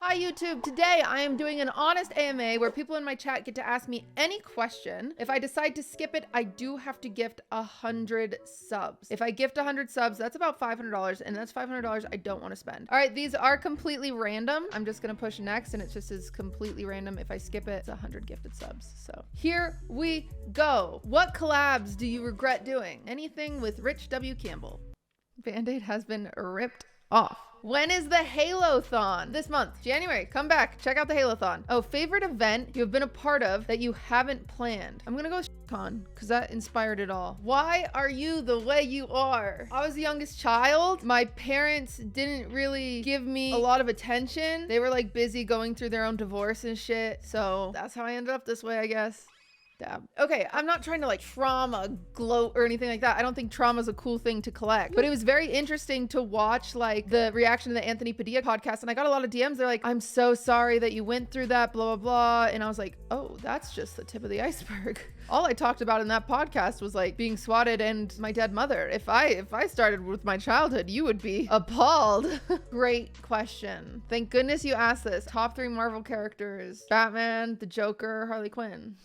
Hi YouTube, today I am doing an honest AMA where people in my chat get to ask me any question. If I decide to skip it, I do have to gift 100 subs. If I gift 100 subs, that's about $500, and that's $500 I don't want to spend. All right, these are completely random. I'm just gonna push next and it just is completely random. If I skip it, it's 100 gifted subs. So here we go. What collabs do you regret doing? Anything with Rich W. Campbell. Band-Aid has been ripped off. When is the Halo-thon? This month, January. Come back, check out the Halo-thon. Oh, favorite event you have been a part of that you haven't planned. I'm gonna go with Con because that inspired it all. Why are you the way you are? I was the youngest child. My parents didn't really give me a lot of attention. They were like busy going through their own divorce and shit. So that's how I ended up this way, I guess. Dab. Okay, I'm not trying to like trauma gloat or anything like that. I don't think trauma is a cool thing to collect, but it was very interesting to watch like the reaction to the Anthony Padilla podcast. And I got a lot of DMs. They're like, I'm so sorry that you went through that, blah, blah, blah. And I was like, oh, that's just the tip of the iceberg. All I talked about in that podcast was like being swatted and my dead mother. If I started with my childhood, you would be appalled. Great question. Thank goodness you asked this. Top 3 Marvel characters: Batman, the Joker, Harley Quinn.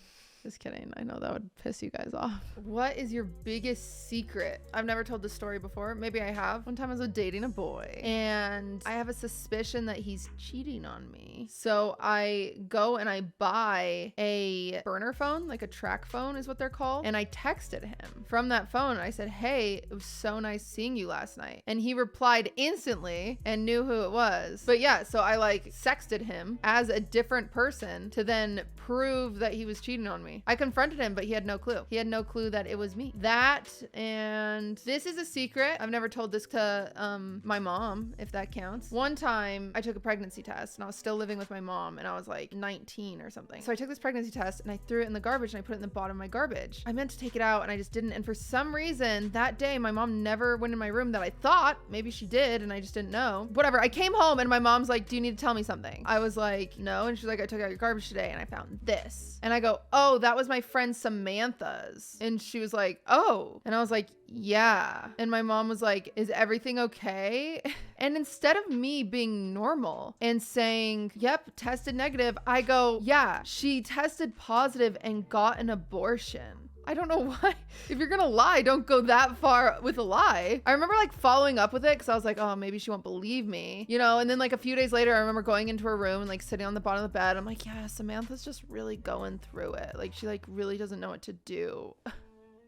Just kidding. I know that would piss you guys off. What is your biggest secret? I've never told this story before. Maybe I have. One time I was dating a boy and I have a suspicion that he's cheating on me. So I go and I buy a burner phone, like a track phone is what they're called. And I texted him from that phone. And I said, hey, it was so nice seeing you last night. And he replied instantly and knew who it was. But yeah, so I like sexted him as a different person to then prove that he was cheating on me. I confronted him, but he had no clue. He had no clue that it was me. That, and this is a secret. I've never told this to my mom, if that counts. One time I took a pregnancy test and I was still living with my mom and I was like 19 or something. So I took this pregnancy test and I threw it in the garbage and I put it in the bottom of my garbage. I meant to take it out and I just didn't. And for some reason that day, my mom never went in my room that I thought. Maybe she did and I just didn't know. Whatever. I came home and my mom's like, do you need to tell me something? I was like, no. And she's like, I took out your garbage today and I found this. And I go, oh, that was my friend Samantha's. And she was like, oh. And I was like, yeah. And my mom was like, is everything okay? And instead of me being normal and saying, yep, tested negative, I go, yeah, she tested positive and got an abortion. I don't know why. If you're gonna lie, don't go that far with a lie. I remember like following up with it because I was like, oh, maybe she won't believe me, you know? And then like a few days later, I remember going into her room and like sitting on the bottom of the bed. I'm like, yeah, Samantha's just really going through it. Like she like really doesn't know what to do.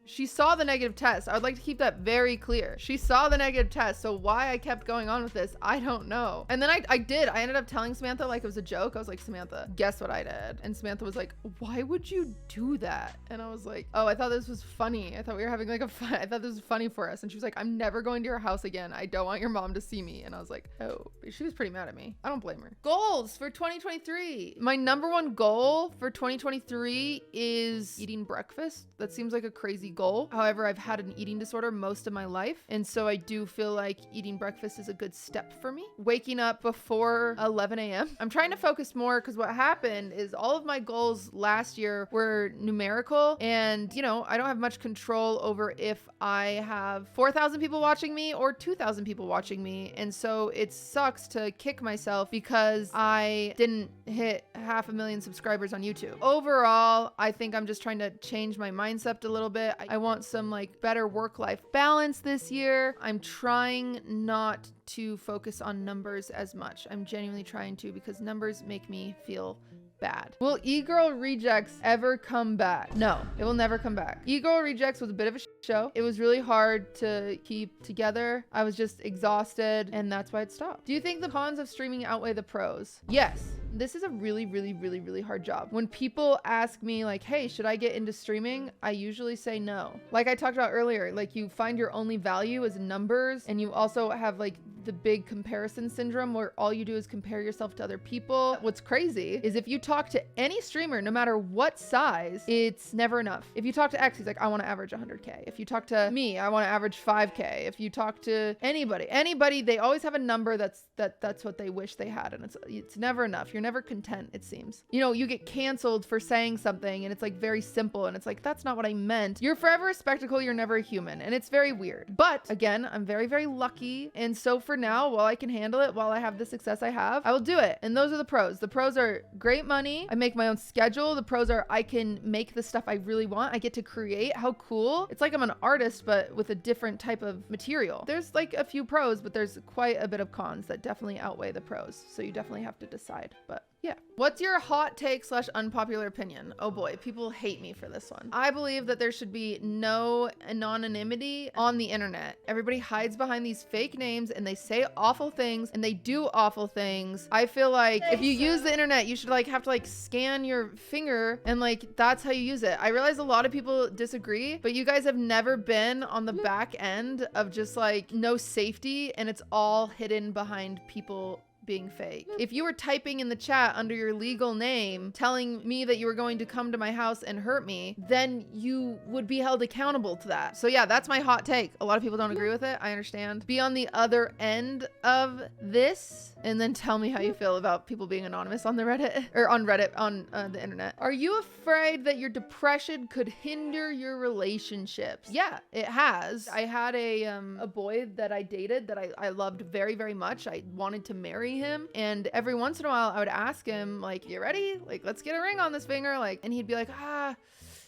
She saw the negative test. I would like to keep that very clear. She saw the negative test. So why I kept going on with this, I don't know. And then I ended up telling Samantha like it was a joke. I was like, Samantha, guess what I did? And Samantha was like, why would you do that? And I was like, oh, I thought this was funny. I thought we were having like a fun. I thought this was funny for us. And she was like, I'm never going to your house again. I don't want your mom to see me. And I was like, oh, she was pretty mad at me. I don't blame her. Goals for 2023. My number one goal for 2023 is eating breakfast. That seems like a crazy goal. However, I've had an eating disorder most of my life. And so I do feel like eating breakfast is a good step for me. Waking up before 11 a.m. I'm trying to focus more because what happened is all of my goals last year were numerical. And, you know, I don't have much control over if I have 4,000 people watching me or 2,000 people watching me. And so it sucks to kick myself because I didn't hit 500,000 subscribers on YouTube. Overall, I think I'm just trying to change my mindset a little bit. I want some like better work-life balance this year. I'm trying not to focus on numbers as much. I'm genuinely trying to because numbers make me feel bad. Will E-Girl Rejects ever come back? No, it will never come back. E-Girl Rejects was a bit of a show. It was really hard to keep together. I was just exhausted and that's why it stopped. Do you think the cons of streaming outweigh the pros? Yes. This is a really hard job. When people ask me like, hey, should I get into streaming? I usually say no. Like I talked about earlier, like you find your only value is numbers and you also have like the big comparison syndrome where all you do is compare yourself to other people. What's crazy is if you talk to any streamer, no matter what size, it's never enough. If you talk to X, he's like, I want to average 100K. If you talk to me, I want to average 5K. If you talk to anybody, they always have a number that's what they wish they had. And it's never enough. You're never content, it seems. You know, you get canceled for saying something and it's like very simple and it's like, that's not what I meant. You're forever a spectacle, you're never a human, and it's very weird. But again, I'm very, very lucky. And so for now, while I can handle it, while I have the success I have, I will do it. And those are the pros. The pros are great money. I make my own schedule. The pros are I can make the stuff I really want. I get to create. How cool. It's like I'm an artist, but with a different type of material. There's like a few pros, but there's quite a bit of cons that definitely outweigh the pros. So you definitely have to decide. But yeah. What's your hot take / unpopular opinion? Oh boy, people hate me for this one. I believe that there should be no anonymity on the internet. Everybody hides behind these fake names and they say awful things and they do awful things. I feel like if you use the internet, you should like have to like scan your finger and like that's how you use it. I realize a lot of people disagree, but you guys have never been on the back end of just like no safety and it's all hidden behind people being fake. If you were typing in the chat under your legal name telling me that you were going to come to my house and hurt me, then you would be held accountable to that. So yeah, that's my hot take. A lot of people don't agree with it. I understand. Be on the other end of this and then tell me how you feel about people being anonymous on the Reddit or on Reddit on the internet. Are you afraid that your depression could hinder your relationships? Yeah, it has. I had a boy that I dated that I loved very, very much. I wanted to marry him, and every once in a while I would ask him like, you ready? Like, let's get a ring on this finger. Like, and he'd be like,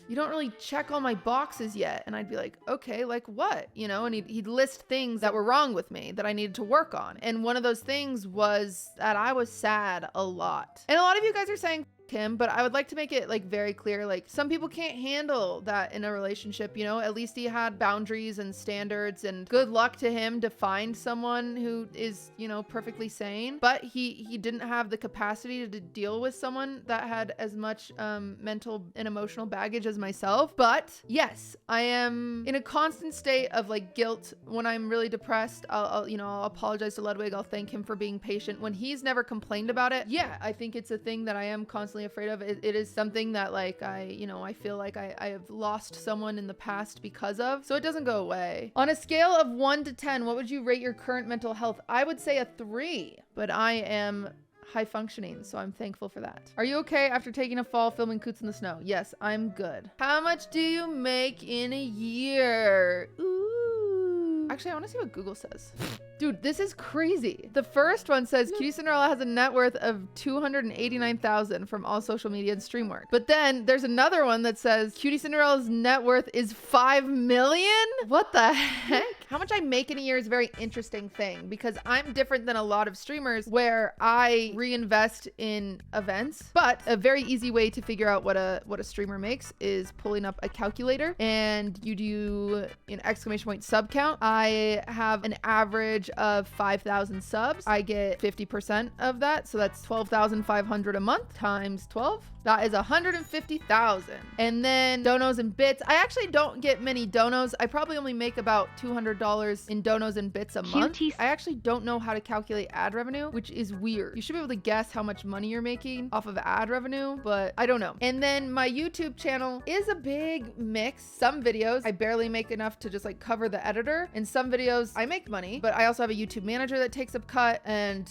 you don't really check all my boxes yet. And I'd be like, okay, like what? You know, and he'd list things that were wrong with me that I needed to work on. And one of those things was that I was sad a lot. And a lot of you guys are saying him, but I would like to make it like very clear, like some people can't handle that in a relationship, you know. At least he had boundaries and standards, and good luck to him to find someone who is, you know, perfectly sane. But he didn't have the capacity to deal with someone that had as much mental and emotional baggage as myself. But yes, I am in a constant state of like guilt when I'm really depressed. I'll apologize to Ludwig. I'll thank him for being patient when he's never complained about it. Yeah, I think it's a thing that I am constantly afraid of. It is something that like I feel like I have lost someone in the past because of, so it doesn't go away. On a scale of 1 to 10, what would you rate your current mental health? I would say a 3, but I am high functioning, so I'm thankful for that. Are you okay after taking a fall filming Coots in the Snow? Yes, I'm good. How much do you make in a year? Ooh. Actually, I want to see what Google says. Dude, this is crazy. The first one says QTCinderella has a net worth of $289,000 from all social media and stream work. But then there's another one that says QTCinderella's net worth is $5 million? What the heck? How much I make in a year is a very interesting thing because I'm different than a lot of streamers where I reinvest in events. But a very easy way to figure out what a streamer makes is pulling up a calculator and you do an exclamation point sub count. I have an average of 5,000 subs. I get 50% of that, so that's 12,500 a month times 12. That is 150,000. And then donos and bits. I actually don't get many donos. I probably only make about $200 in donos and bits a month. I actually don't know how to calculate ad revenue, which is weird. You should be able to guess how much money you're making off of ad revenue, but I don't know. And then my YouTube channel is a big mix. Some videos I barely make enough to just like cover the editor, and some videos I make money, but I also have a YouTube manager that takes up cut, and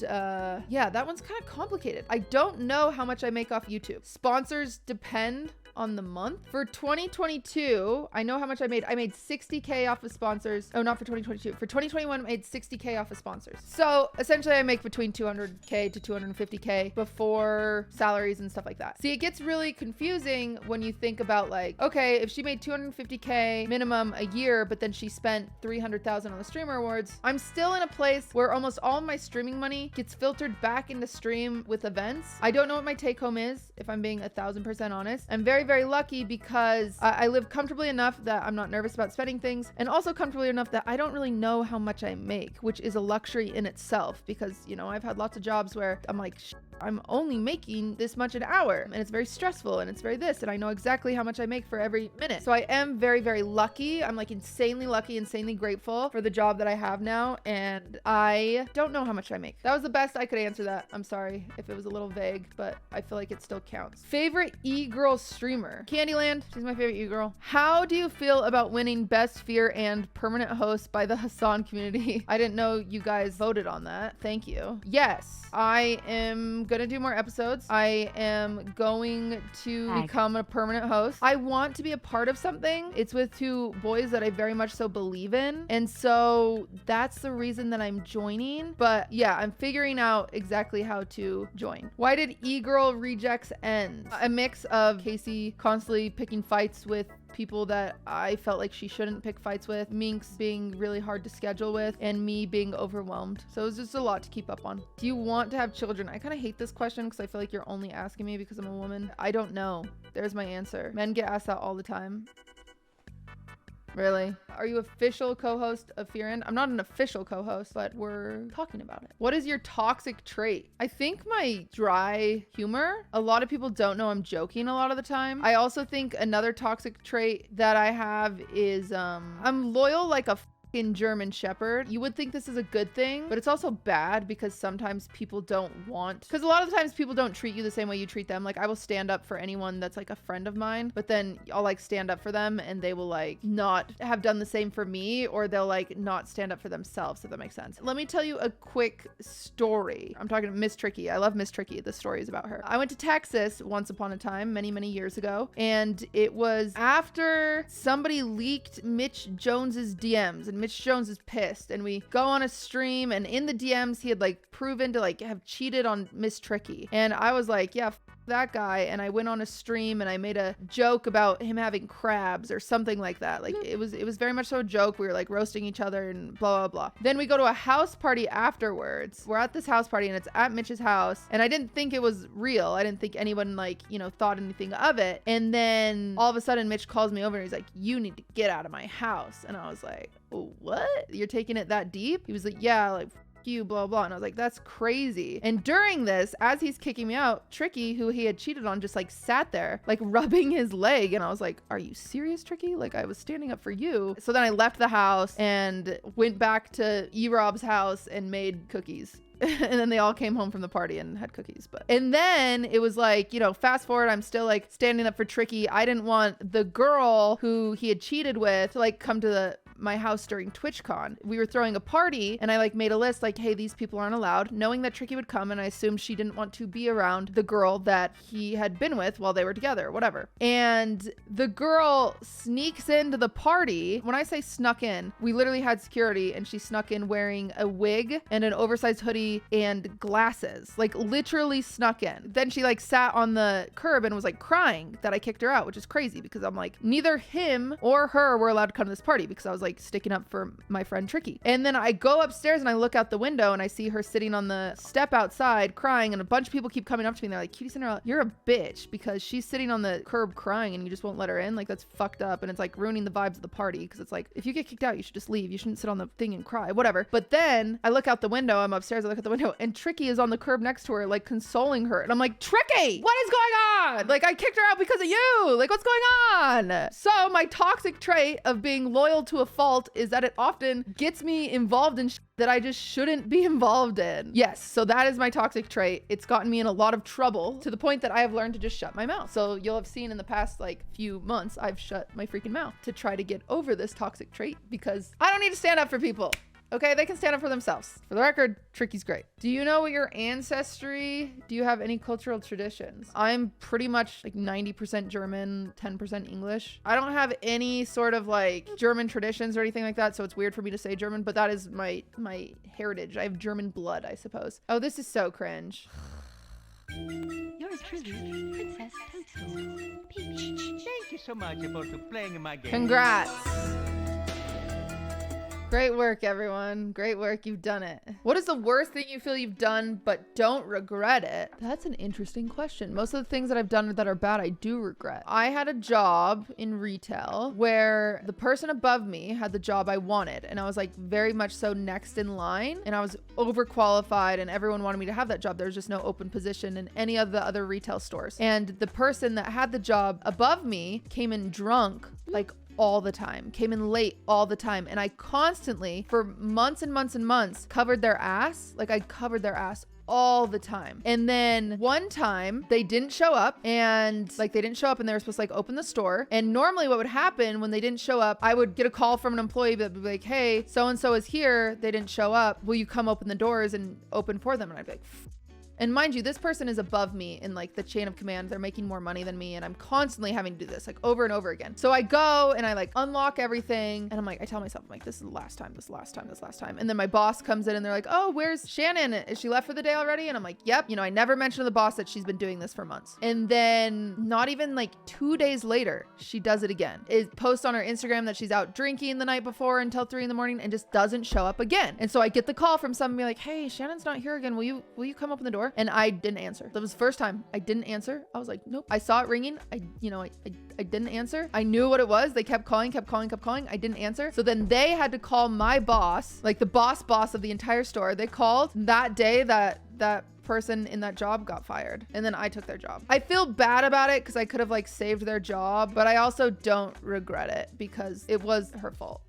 yeah, that one's kind of complicated. I don't know how much I make off YouTube. Sponsors depend on the month. For 2022, I know how much I made. I made 60K off of sponsors. Oh, not for 2022. For 2021, I made 60K off of sponsors. So essentially I make between 200K to 250K before salaries and stuff like that. See, it gets really confusing when you think about like, okay, if she made 250K minimum a year, but then she spent 300,000 on the streamer awards, I'm still in a place where almost all of my streaming money gets filtered back into stream with events. I don't know what my take home is, if I'm being 1,000% honest. I'm very, very lucky because I live comfortably enough that I'm not nervous about spending things, and also comfortably enough that I don't really know how much I make, which is a luxury in itself because, you know, I've had lots of jobs where I'm like, I'm only making this much an hour, and it's very stressful and it's very this, and I know exactly how much I make for every minute. So I am very, very lucky. I'm like insanely lucky, insanely grateful for the job that I have now, and I don't know how much I make. That was the best I could answer that. I'm sorry if it was a little vague, but I feel like it still counts. Favorite e-girl streamer? streamer. Candyland, she's my favorite e-girl. How do you feel about winning Best Fear and Permanent Host by the Hassan community? I didn't know you guys voted on that. Thank you. Yes, I am gonna do more episodes. I am going to become a permanent host. I want to be a part of something. It's with two boys that I very much so believe in. And so that's the reason that I'm joining. But yeah, I'm figuring out exactly how to join. Why did e-girl rejects end? A mix of Casey constantly picking fights with people that I felt like she shouldn't pick fights with, Minx being really hard to schedule with, and me being overwhelmed. So it was just a lot to keep up on. Do you want to have children? I kind of hate this question because I feel like you're only asking me because I'm a woman. I don't know. There's my answer. Men get asked that all the time. Really? Are you official co-host of Fear End? I'm not an official co-host, but we're talking about it. What is your toxic trait? I think my dry humor. A lot of people don't know I'm joking a lot of the time. I also think another toxic trait that I have is I'm loyal like a in German Shepherd. You would think this is a good thing, but it's also bad because sometimes people don't want, because a lot of the times people don't treat you the same way you treat them. Like I will stand up for anyone that's like a friend of mine, but then I'll like stand up for them and they will like not have done the same for me, or they'll like not stand up for themselves, if that makes sense. Let me tell you a quick story. I'm talking to Miss Tricky. I love Miss Tricky. The story is about her. I went to Texas once upon a time, many years ago, and it was after somebody leaked Mitch Jones's DMs, and Mitch Jones is pissed, and we go on a stream, and in the DMs he had like proven to like have cheated on Miss Tricky, and I was like, yeah, that guy. And I went on a stream and I made a joke about him having crabs or something like that. Like it was very much so a joke. We were like roasting each other and blah blah blah. Then we go to a house party afterwards. We're at this house party and it's at Mitch's house, and I didn't think it was real. I didn't think anyone like, you know, thought anything of it. And then all of a sudden Mitch calls me over and he's like, you need to get out of my house. And I was like, oh, what? You're taking it that deep? He was like, yeah, like you, blah blah. And I was like, that's crazy. And during this, as he's kicking me out, Tricky, who he had cheated on, just like sat there like rubbing his leg, and I was like, are you serious, Tricky? Like I was standing up for you. So then I left the house and went back to E-Rob's house and made cookies. And then they all came home from the party and had cookies. And then it was like, you know, fast forward, I'm still like standing up for Tricky. I didn't want the girl who he had cheated with to like come to my house during TwitchCon. We were throwing a party and I like made a list like, hey, these people aren't allowed, knowing that Tricky would come, and I assumed she didn't want to be around the girl that he had been with while they were together, whatever. And the girl sneaks into the party. When I say snuck in, we literally had security, and she snuck in wearing a wig and an oversized hoodie and glasses, like literally snuck in. Then she like sat on the curb and was like crying that I kicked her out, which is crazy because I'm like, neither him or her were allowed to come to this party because I was like sticking up for my friend Tricky. And then I go upstairs and I look out the window and I see her sitting on the step outside crying, and a bunch of people keep coming up to me and they're like, QTCinderella, you're a bitch because she's sitting on the curb crying and you just won't let her in. Like that's fucked up, and it's like ruining the vibes of the party, because it's like, if you get kicked out, you should just leave. You shouldn't sit on the thing and cry, whatever. But then I look out the window, I'm upstairs, I look out the window, and Tricky is on the curb next to her like consoling her, and I'm like, Tricky, what is going on? Like I kicked her out because of you. Like what's going on? So my toxic trait of being loyal to a fault is that it often gets me involved in that I just shouldn't be involved in. Yes, so that is my toxic trait. It's gotten me in a lot of trouble to the point that I have learned to just shut my mouth. So you'll have seen in the past like few months, I've shut my freaking mouth to try to get over this toxic trait, because I don't need to stand up for people. Okay, they can stand up for themselves. For the record, Tricky's great. Do you know what your ancestry? Do you have any cultural traditions? I'm pretty much like 90% German, 10% English. I don't have any sort of like German traditions or anything like that, so it's weird for me to say German, but that is my heritage. I have German blood, I suppose. Oh, this is so cringe. Yours truly, Princess Toadstool Peach. Thank you so much for playing in my game. Congrats. Great work, everyone. Great work. You've done it. What is the worst thing you feel you've done but don't regret it? That's an interesting question. Most of the things that I've done that are bad, I do regret. I had a job in retail where the person above me had the job I wanted, and I was like very much so next in line, and I was overqualified and everyone wanted me to have that job. There was just no open position in any of the other retail stores. And the person that had the job above me came in drunk like all the time, came in late all the time. And I constantly, for months and months and months, covered their ass. Like I covered their ass all the time. And then one time they didn't show up and they didn't show up and they were supposed to open the store. And normally what would happen when they didn't show up, I would get a call from an employee that would be like, hey, so-and-so is here. They didn't show up. Will you come open the doors and open for them? And I'd be like, and mind you, this person is above me in the chain of command. They're making more money than me. And I'm constantly having to do this over and over again. So I go and I unlock everything. And I tell myself, this is the last time, this last time. And then my boss comes in and they're like, oh, where's Shannon? Is she left for the day already? And I'm like, yep. I never mentioned to the boss that she's been doing this for months. And then not even 2 days later, she does it again. It posts on her Instagram that she's out drinking the night before until 3 a.m. and just doesn't show up again. And so I get the call from somebody like, hey, Shannon's not here again. Will you come open the door? And I didn't answer. That was the first time I didn't answer. I was like, nope. I saw it ringing. I didn't answer. I knew what it was. They kept calling. I didn't answer. So then they had to call my boss, the boss of the entire store. They called that day that person in that job got fired. And then I took their job. I feel bad about it because I could have saved their job, but I also don't regret it because it was her fault.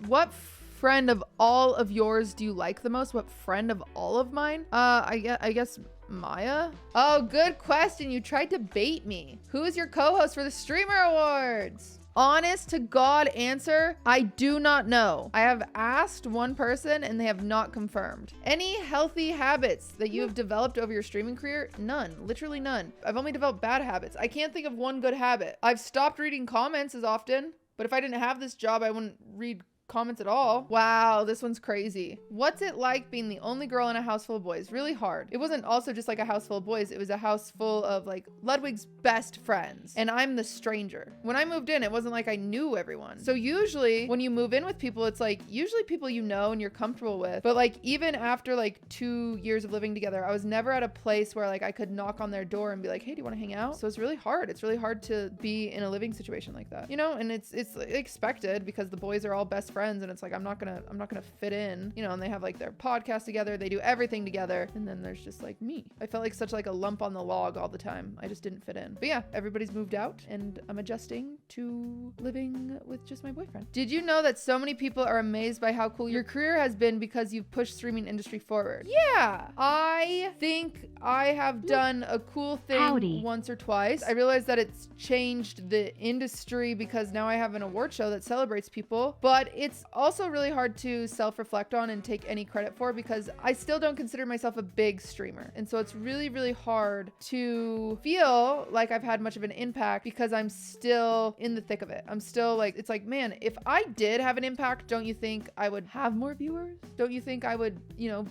What friend of all of yours do you like the most? What friend of all of mine? I guess Maya. Oh, good question. You tried to bait me. Who is your co-host for the Streamer Awards? Honest to God answer, I do not know. I have asked one person and they have not confirmed. Any healthy habits that you have developed over your streaming career? None, literally none. I've only developed bad habits. I can't think of one good habit. I've stopped reading comments as often, but if I didn't have this job, I wouldn't read comments at all. Wow, this one's crazy. What's it like being the only girl in a house full of boys? Really hard. It wasn't also just a house full of boys. It was a house full of Ludwig's best friends. And I'm the stranger. When I moved in, it wasn't I knew everyone. So usually when you move in with people, it's usually people you know and you're comfortable with. But even after 2 years of living together, I was never at a place where I could knock on their door and be like, hey, do you want to hang out? So it's really hard. It's really hard to be in a living situation like that, and it's expected because the boys are all best friends and it's I'm not gonna fit in, and they have their podcast together, they do everything together, and then there's just me. I felt such a lump on the log all the time. I just didn't fit in. But yeah, everybody's moved out and I'm adjusting to living with just my boyfriend. Did you know that so many people are amazed by how cool your career has been because you've pushed streaming industry forward? Yeah, I think I have done a cool thing once or twice. I realized that it's changed the industry because now I have an award show that celebrates people, but it's also really hard to self-reflect on and take any credit for because I still don't consider myself a big streamer. And so it's really, really hard to feel like I've had much of an impact because I'm still in the thick of it. I'm still it's man, if I did have an impact, don't you think I would have more viewers? Don't you think I would,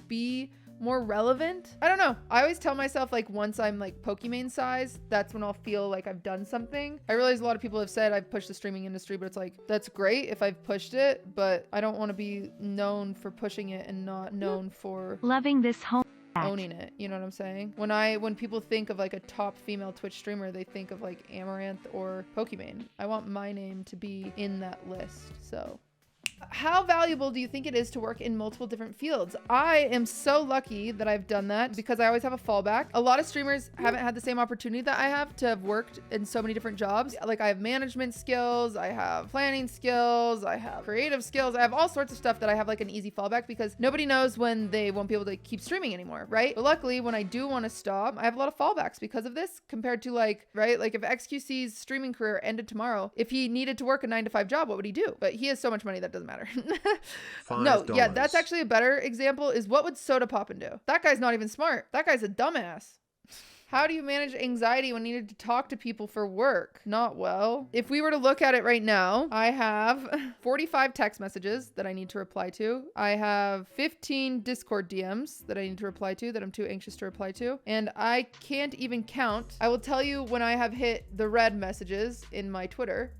be more relevant? I don't know. I always tell myself once I'm Pokimane size, that's when I'll feel I've done something. I realize a lot of people have said I've pushed the streaming industry, but it's that's great if I've pushed it, but I don't want to be known for pushing it and not known for loving this home owning it. You know what I'm saying? When people think of a top female Twitch streamer, they think of Amaranth or Pokimane. I want my name to be in that list. So how valuable do you think it is to work in multiple different fields? I am so lucky that I've done that because I always have a fallback. A lot of streamers haven't had the same opportunity that I have to have worked in so many different jobs. I have management skills, I have planning skills, I have creative skills, I have all sorts of stuff that I have an easy fallback because nobody knows when they won't be able to keep streaming anymore, right? But luckily, when I do want to stop, I have a lot of fallbacks because of this compared to right? If XQC's streaming career ended tomorrow, if he needed to work a 9-to-5 job, what would he do? But he has so much money that doesn't matter. No, yeah, that's actually a better example is what would Soda Poppin do? That guy's not even smart. That guy's a dumbass. How do you manage anxiety when needed to talk to people for work? Not well. If we were to look at it right now, I have 45 text messages that I need to reply to. I have 15 Discord DMs that I need to reply to that I'm too anxious to reply to. And I can't even count. I will tell you when I have hit the red messages in my Twitter.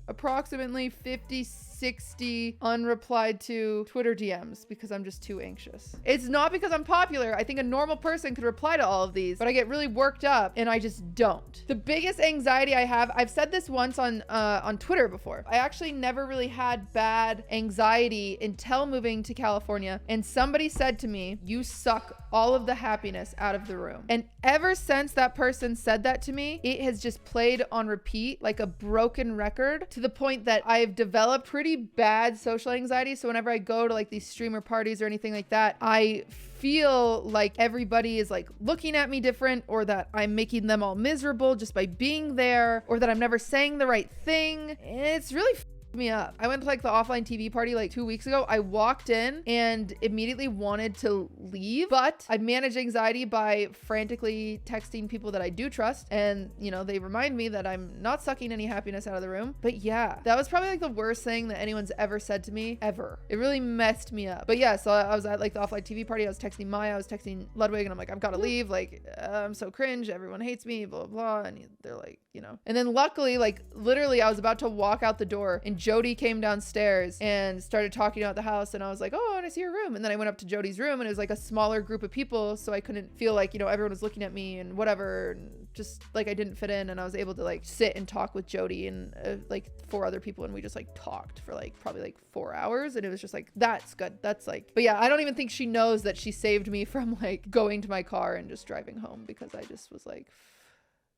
Approximately 56 60 unreplied to Twitter DMs because I'm just too anxious. It's not because I'm popular. I think a normal person could reply to all of these, but I get really worked up and I just don't. The biggest anxiety I have, I've said this once on Twitter before. I actually never really had bad anxiety until moving to California, and somebody said to me, "You suck all of the happiness out of the room." And ever since that person said that to me, it has just played on repeat like a broken record, to the point that I've developed pretty bad social anxiety. So whenever I go to like these streamer parties or anything like that, I feel like everybody is like looking at me different, or that I'm making them all miserable just by being there, or that I'm never saying the right thing. It's really me up. I went to like the offline TV party like 2 weeks ago. I walked in and immediately wanted to leave, but I managed anxiety by frantically texting people that I do trust, and you know, they remind me that I'm not sucking any happiness out of the room. But yeah, that was probably like the worst thing that anyone's ever said to me ever. It really messed me up. But yeah, so I was at like the offline TV party. I was texting Maya, I was texting Ludwig, and I'm like, I've got to leave. Like, I'm so cringe. Everyone hates me, blah, blah, blah. And they're like, you know. And then luckily, like literally I was about to walk out the door and Jody came downstairs and started talking about the house, and I was like, oh, I want to see your room. And then I went up to Jody's room, and it was like a smaller group of people, so I couldn't feel like, you know, everyone was looking at me and whatever, and just like I didn't fit in. And I was able to like sit and talk with Jody and like 4 other people, and we just like talked for like probably like 4 hours, and it was just like, that's good. That's like, but yeah, I don't even think she knows that she saved me from like going to my car and just driving home, because I just was like,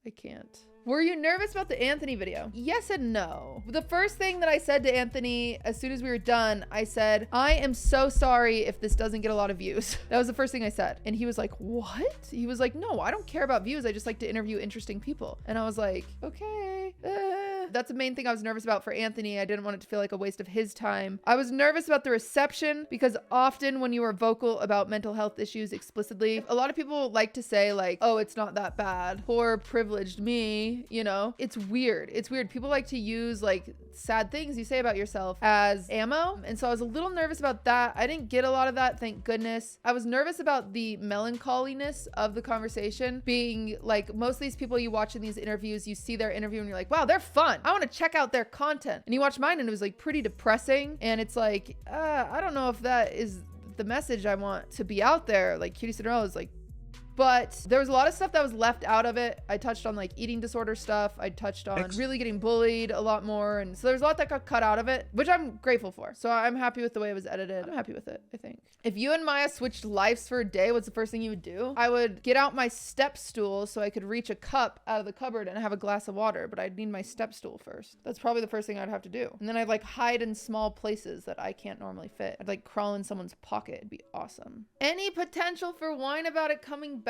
I can't. Were you nervous about the Anthony video? Yes and no. The first thing that I said to Anthony as soon as we were done, I said, I am so sorry if this doesn't get a lot of views. That was the first thing I said. And he was like, what? He was like, no, I don't care about views. I just like to interview interesting people. And I was like, okay. That's the main thing I was nervous about for Anthony. I didn't want it to feel like a waste of his time. I was nervous about the reception, because often when you are vocal about mental health issues explicitly, a lot of people like to say like, oh, it's not that bad. Poor privileged me, you know? It's weird. It's weird. People like to use like sad things you say about yourself as ammo. And so I was a little nervous about that. I didn't get a lot of that, thank goodness. I was nervous about the melancholiness of the conversation, being like, most of these people you watch in these interviews, you see their interview and you're like, wow, they're fun. I want to check out their content. And you watch mine and it was like pretty depressing. And it's like, I don't know if that is the message I want to be out there. Like QTCinderella is like, but there was a lot of stuff that was left out of it. I touched on like eating disorder stuff. I touched on really getting bullied a lot more. And so there's a lot that got cut out of it, which I'm grateful for. So I'm happy with the way it was edited. I'm happy with it, I think. If you and Maya switched lives for a day, what's the first thing you would do? I would get out my step stool so I could reach a cup out of the cupboard and have a glass of water, but I'd need my step stool first. That's probably the first thing I'd have to do. And then I'd like hide in small places that I can't normally fit. I'd like crawl in someone's pocket. It'd be awesome. Any potential for Wine About It coming back?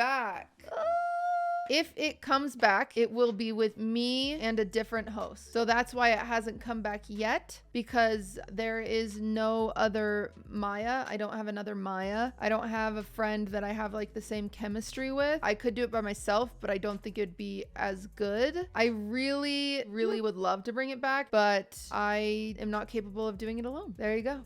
If it comes back, it will be with me and a different host. So that's why it hasn't come back yet, because there is no other Maya. I don't have another Maya. I don't have a friend that I have like the same chemistry with. I could do it by myself, but I don't think it'd be as good. I really, really would love to bring it back, but I am not capable of doing it alone. There you go.